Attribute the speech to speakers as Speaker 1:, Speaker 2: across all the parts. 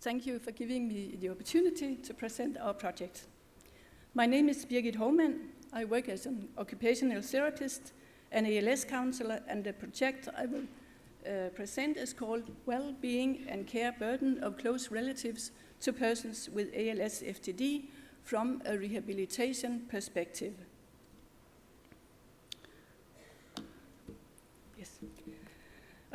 Speaker 1: Thank you for giving me the opportunity to present our project. My name is Brigit Hovmand. I work as an occupational therapist and ALS counselor, and the project I will present is called Well-Being and Care Burden of Close Relatives to Persons with ALS-FTD from a Rehabilitation Perspective. Yes.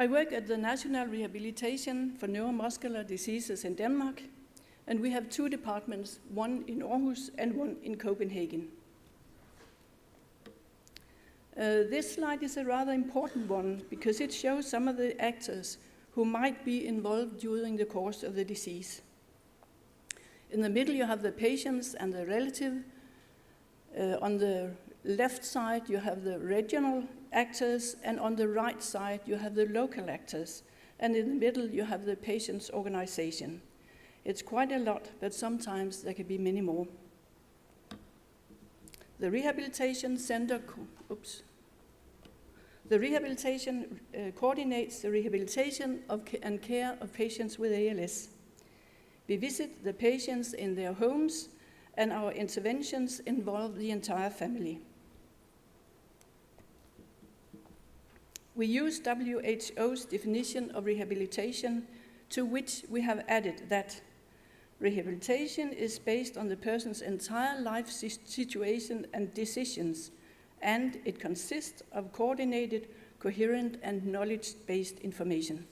Speaker 1: I work at the National Rehabilitation for Neuromuscular Diseases in Denmark, and we have two departments, one in Aarhus and one in Copenhagen. This slide is a rather important one because it shows some of the actors who might be involved during the course of the disease. In the middle you have the patients and the relative. On the left side you have the regional actors, and on the right side you have the local actors, and in the middle you have the patient's organization. It's quite a lot, but sometimes there can be many more. The rehabilitation center, coordinates the rehabilitation and care of patients with ALS. We visit the patients in their homes, and our interventions involve the entire family. We use WHO's definition of rehabilitation, to which we have added that rehabilitation is based on the person's entire life situation and decisions, and it consists of coordinated, coherent, and knowledge-based information.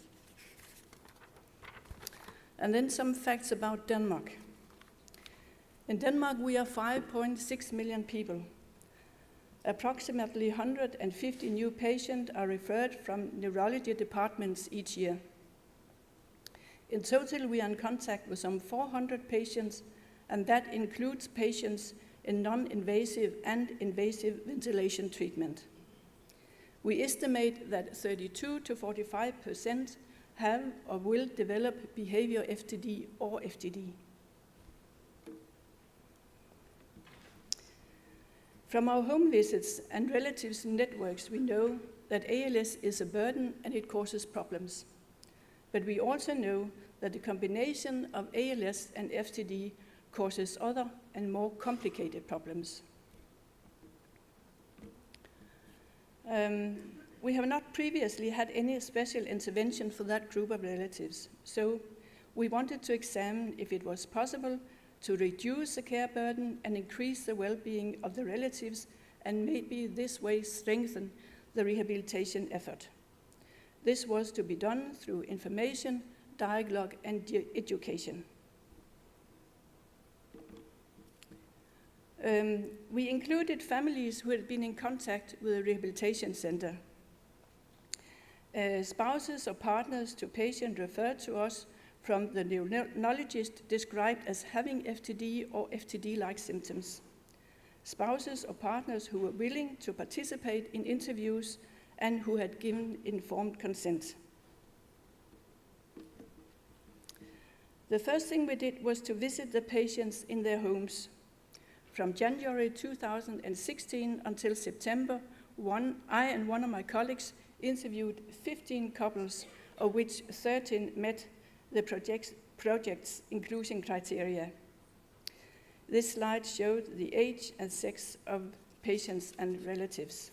Speaker 1: And then some facts about Denmark. In Denmark, we are 5.6 million people. Approximately 150 new patients are referred from neurology departments each year. In total, we are in contact with some 400 patients, and that includes patients in non-invasive and invasive ventilation treatment. We estimate that 32 to 45% have or will develop behavior FTD or FTD. From our home visits and relatives networks, we know that ALS is a burden and it causes problems. But we also know that the combination of ALS and FTD causes other and more complicated problems. We have not previously had any special intervention for that group of relatives, so we wanted to examine if it was possible to reduce the care burden and increase the well-being of the relatives, and maybe this way strengthen the rehabilitation effort. This was to be done through information, dialogue, and education. We included families who had been in contact with a rehabilitation center. Spouses or partners to patients referred to us from the neurologist described as having FTD or FTD-like symptoms. Spouses or partners who were willing to participate in interviews and who had given informed consent. The first thing we did was to visit the patients in their homes. From January 2016 until September, I and one of my colleagues interviewed 15 couples, of which 13 met the project's inclusion criteria. This slide showed the age and sex of patients and relatives.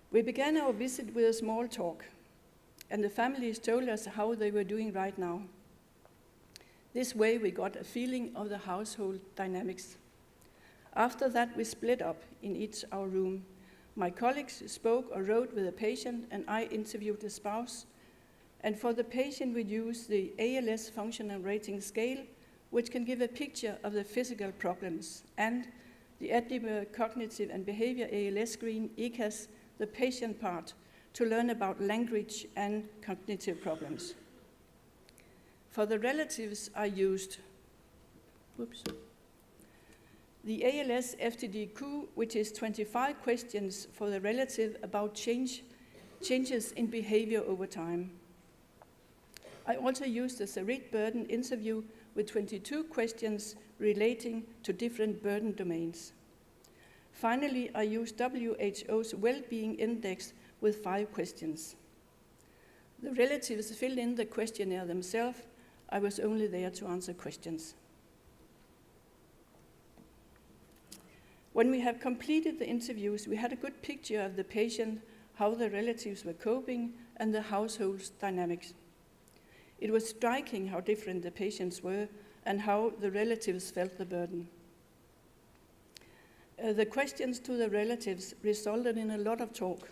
Speaker 1: We began our visit with a small talk, and the families told us how they were doing right now. This way we got a feeling of the household dynamics. After that, we split up in each our room. My colleagues spoke or wrote with the patient, and I interviewed the spouse. And for the patient, we used the ALS Functional Rating Scale, which can give a picture of the physical problems, and the Edinburgh Cognitive and Behavior ALS Screen, ECAS, the patient part, to learn about language and cognitive problems. For the relatives, I used the ALS-FTD which is 25 questions for the relative about changes in behavior over time. I also used the Sarit burden interview with 22 questions relating to different burden domains. Finally, I used WHO's well-being index with 5 questions. The relatives filled in the questionnaire themselves. I was only there to answer questions. When we have completed the interviews, we had a good picture of the patient, how the relatives were coping, and the household's dynamics. It was striking how different the patients were and how the relatives felt the burden. The questions to the relatives resulted in a lot of talk.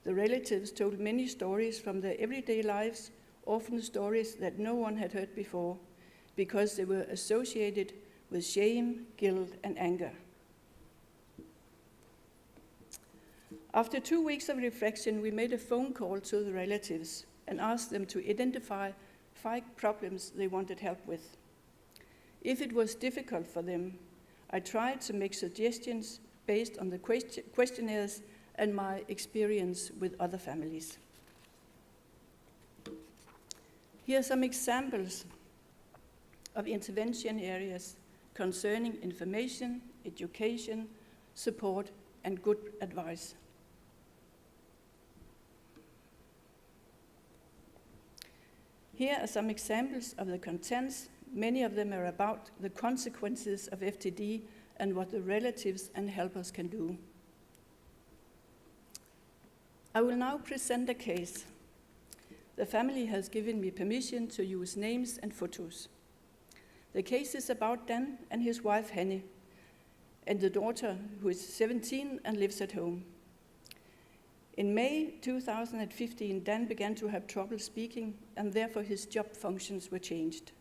Speaker 1: The relatives told many stories from their everyday lives, often stories that no one had heard before, because they were associated with shame, guilt, and anger. After 2 weeks of reflection, we made a phone call to the relatives and asked them to identify 5 problems they wanted help with. If it was difficult for them, I tried to make suggestions based on the questionnaires and my experience with other families. Here are some examples of intervention areas concerning information, education, support, and good advice. Here are some examples of the contents. Many of them are about the consequences of FTD and what the relatives and helpers can do. I will now present a case. The family has given me permission to use names and photos. The case is about Dan and his wife Hanne, and the daughter who is 17 and lives at home. In May 2015, Dan began to have trouble speaking, and therefore his job functions were changed.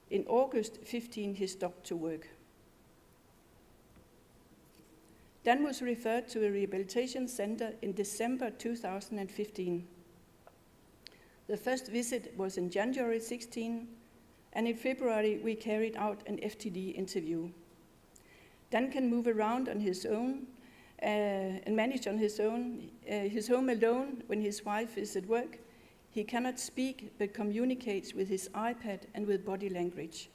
Speaker 1: In August 15, he stopped to work. Dan was referred to a rehabilitation center in December 2015. The first visit was in January 16, and in February we carried out an FTD interview. Dan can move around on his own and manage on his own, his home alone when his wife is at work. He cannot speak but communicates with his iPad and with body language.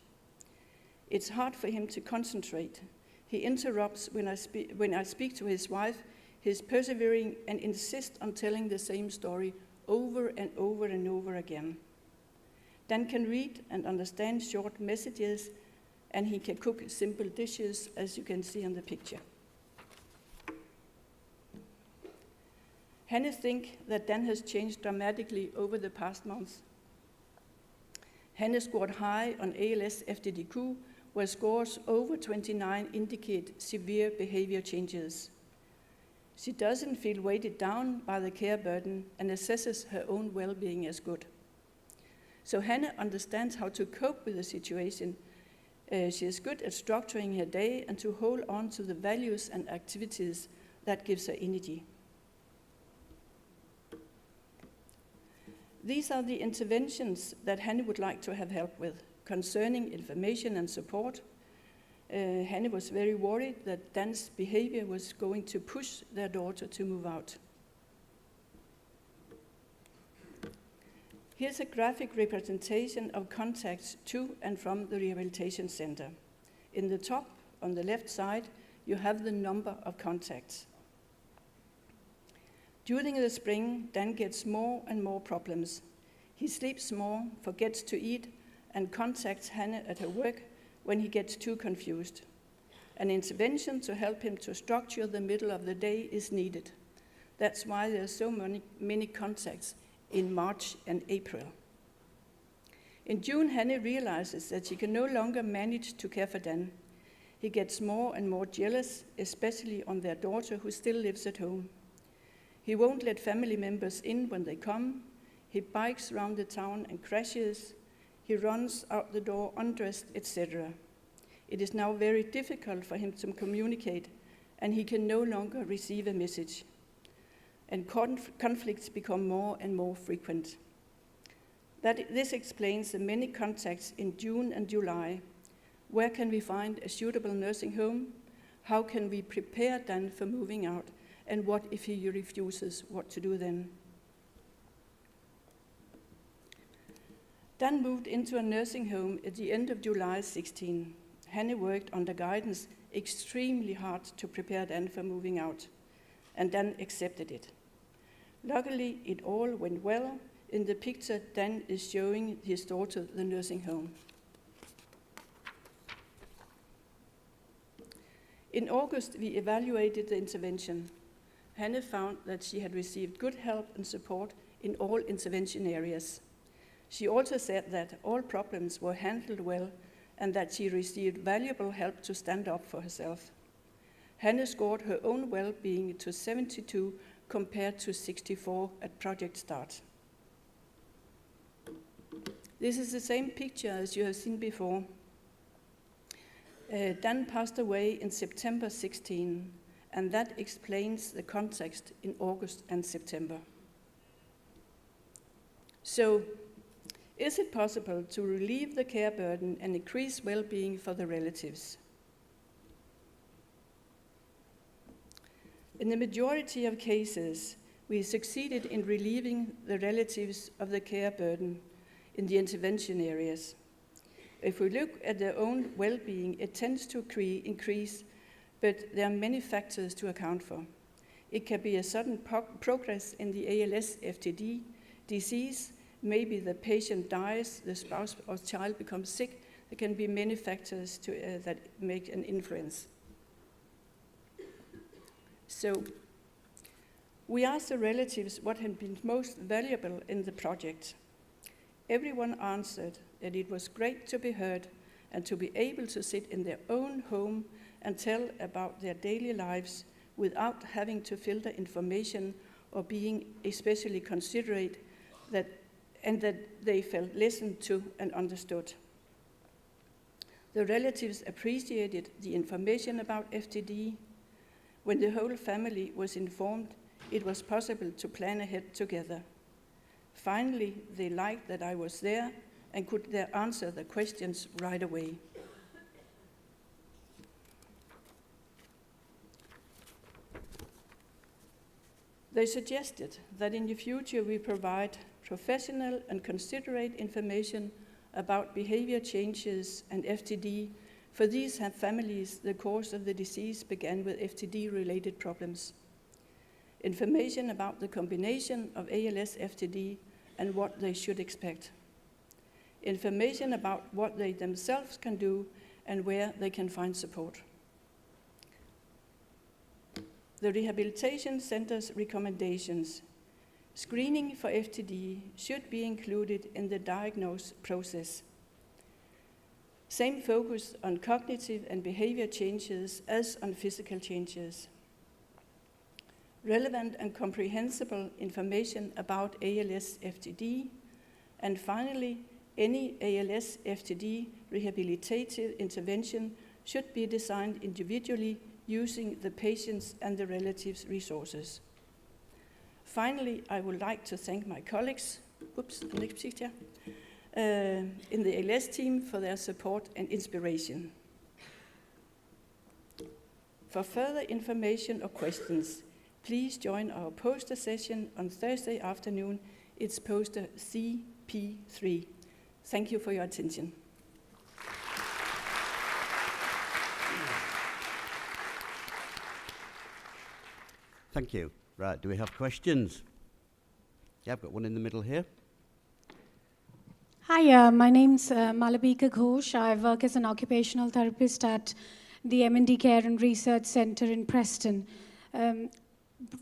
Speaker 1: It's hard for him to concentrate. He interrupts when I speak to his wife. He's persevering and insists on telling the same story over and over and over again. Dan can read and understand short messages, and he can cook simple dishes, as you can see on the picture. Hanne thinks that Dan has changed dramatically over the past months. Hanne scored high on ALS-FTD, where scores over 29 indicate severe behavior changes. She doesn't feel weighted down by the care burden and assesses her own well-being as good. So Hanne understands how to cope with the situation. She is good at structuring her day and to hold on to the values and activities that gives her energy. These are the interventions that Hanne would like to have help with, concerning information and support. Hanne was very worried that Dan's behavior was going to push their daughter to move out. Here's a graphic representation of contacts to and from the rehabilitation center. In the top, on the left side, you have the number of contacts. During the spring, Dan gets more and more problems. He sleeps more, forgets to eat, and contacts Hanne at her work when he gets too confused. An intervention to help him to structure the middle of the day is needed. That's why there are so many contacts in March and April. In June, Hanne realizes that she can no longer manage to care for Dan. He gets more and more jealous, especially on their daughter who still lives at home. He won't let family members in when they come. He bikes around the town and crashes. He runs out the door undressed, etc. It is now very difficult for him to communicate, and he can no longer receive a message. And conflicts become more and more frequent. This explains the many contacts in June and July. Where can we find a suitable nursing home? How can we prepare Dan for moving out? And what if he refuses? What to do then? Dan moved into a nursing home at the end of July 16. Hanne worked under guidance extremely hard to prepare Dan for moving out, and Dan accepted it. Luckily, it all went well, In the picture, Dan is showing his daughter the nursing home. In August, we evaluated the intervention. Hanne found that she had received good help and support in all intervention areas. She also said that all problems were handled well and that she received valuable help to stand up for herself. Hanne scored her own well-being to 72 compared to 64 at project start. This is the same picture as you have seen before. Dan passed away in September 16, and that explains the context in August and September. So, is it possible to relieve the care burden and increase well-being for the relatives? In the majority of cases, we succeeded in relieving the relatives of the care burden in the intervention areas. If we look at their own well-being, it tends to increase, but there are many factors to account for. It can be a sudden progress in the ALS-FTD disease. Maybe the patient dies, the spouse or child becomes sick. There can be many factors that make an influence. So, we asked the relatives what had been most valuable in the project. Everyone answered that it was great to be heard and to be able to sit in their own home and tell about their daily lives without having to filter information or being especially considerate, and that they felt listened to and understood. The relatives appreciated the information about FTD. When the whole family was informed, it was possible to plan ahead together. Finally, they liked that I was there and could answer the questions right away. They suggested that in the future we provide professional and considerate information about behavior changes and FTD. For these families, the course of the disease began with FTD-related problems. Information about the combination of ALS-FTD and what they should expect. Information about what they themselves can do and where they can find support. The Rehabilitation Center's recommendations. Screening for FTD should be included in the diagnosis process. Same focus on cognitive and behavior changes as on physical changes. Relevant and comprehensible information about ALS-FTD. And finally, any ALS-FTD rehabilitative intervention should be designed individually using the patient's and the relatives' resources. Finally, I would like to thank my colleagues, next picture, in the ALS team for their support and inspiration. For further information or questions, please join our poster session on Thursday afternoon. It's poster CP3. Thank you for your attention.
Speaker 2: Thank you. Right, do we have questions? Yeah, I've got one in the middle here.
Speaker 3: Hi, my name's Malabika Ghosh. I work as an occupational therapist at the M&D Care and Research Center in Preston.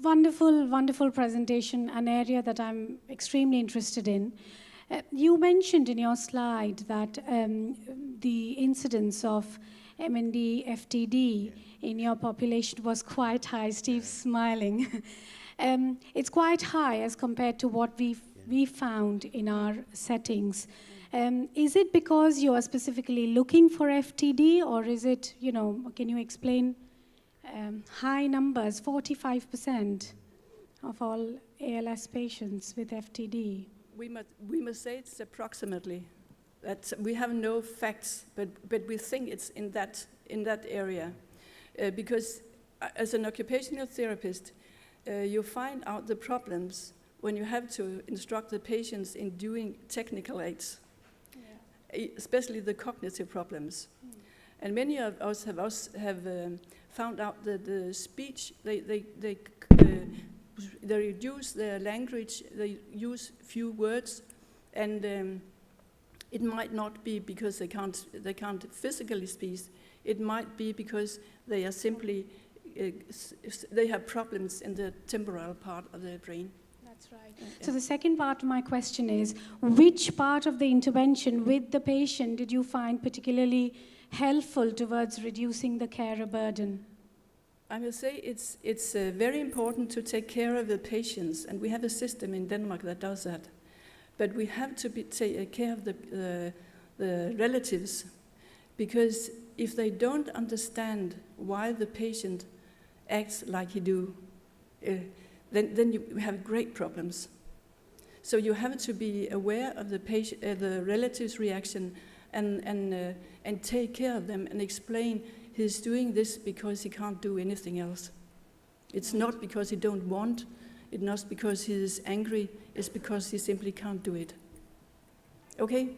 Speaker 3: Wonderful presentation, an area that I'm extremely interested in. You mentioned in your slide that the incidence of M&D FTD in your population was quite high. Steve's smiling. It's quite high as compared to what we found in our settings. Is it because you are specifically looking for FTD, or is it, can you explain high numbers, 45% of all ALS patients with FTD?
Speaker 1: We must say it's approximately. That we have no facts, but we think it's in that area. Because as an occupational therapist, you find out the problems when you have to instruct the patients in doing technical aids, especially the cognitive problems. And many of us have found out that the speech, they they reduce their language, they use few words, and it might not be because they can't physically speak. It might be because they are simply they have problems in the temporal part of their brain.
Speaker 3: That's right. So the second part of my question is, which part of the intervention with the patient did you find particularly helpful towards reducing the carer burden?
Speaker 1: I will say it's very important to take care of the patients, and we have a system in Denmark that does that. But we have to take care of the relatives, because if they don't understand why the patient acts like he do, then you have great problems. So you have to be aware of the patient, the relative's reaction, and take care of them and explain he's doing this because he can't do anything else. It's not because he don't want. It's not because he is angry. It's because he simply can't do it. Okay.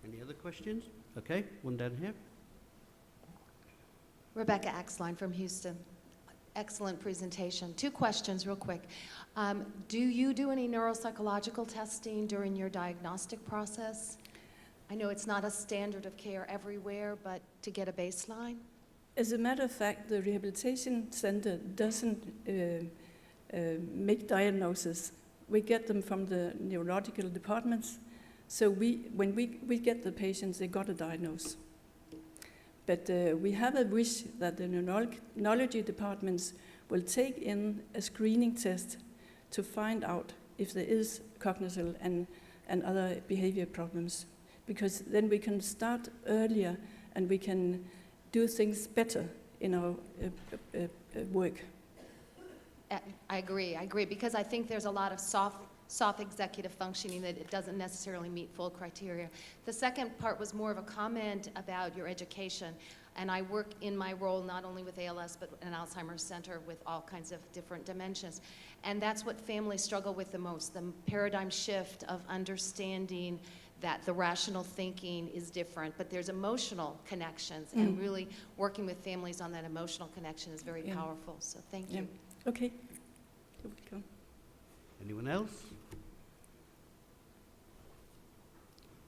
Speaker 2: Any other questions? Okay, one down here.
Speaker 4: Rebecca Axline from Houston. Excellent presentation. 2 questions real quick. Do you do any neuropsychological testing during your diagnostic process? I know it's not a standard of care everywhere, but to get a baseline?
Speaker 1: As a matter of fact, the rehabilitation center doesn't make diagnoses. We get them from the neurological departments. So when we get the patients, they got a diagnosis. But we have a wish that the neurology departments will take in a screening test to find out if there is cognitive and other behavior problems. Because then we can start earlier and we can do things better in our work.
Speaker 4: I agree, because I think there's a lot of soft executive functioning that it doesn't necessarily meet full criteria. The second part was more of a comment about your education. And I work in my role not only with ALS, but an Alzheimer's center with all kinds of different dimensions. And that's what families struggle with the most, the paradigm shift of understanding that the rational thinking is different, but there's emotional connections, and really working with families on that emotional connection is very powerful. So thank you.
Speaker 1: Okay. You're welcome.
Speaker 2: Anyone else?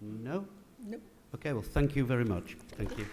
Speaker 2: No?
Speaker 1: Nope.
Speaker 2: Okay, well, thank you very much. Thank you.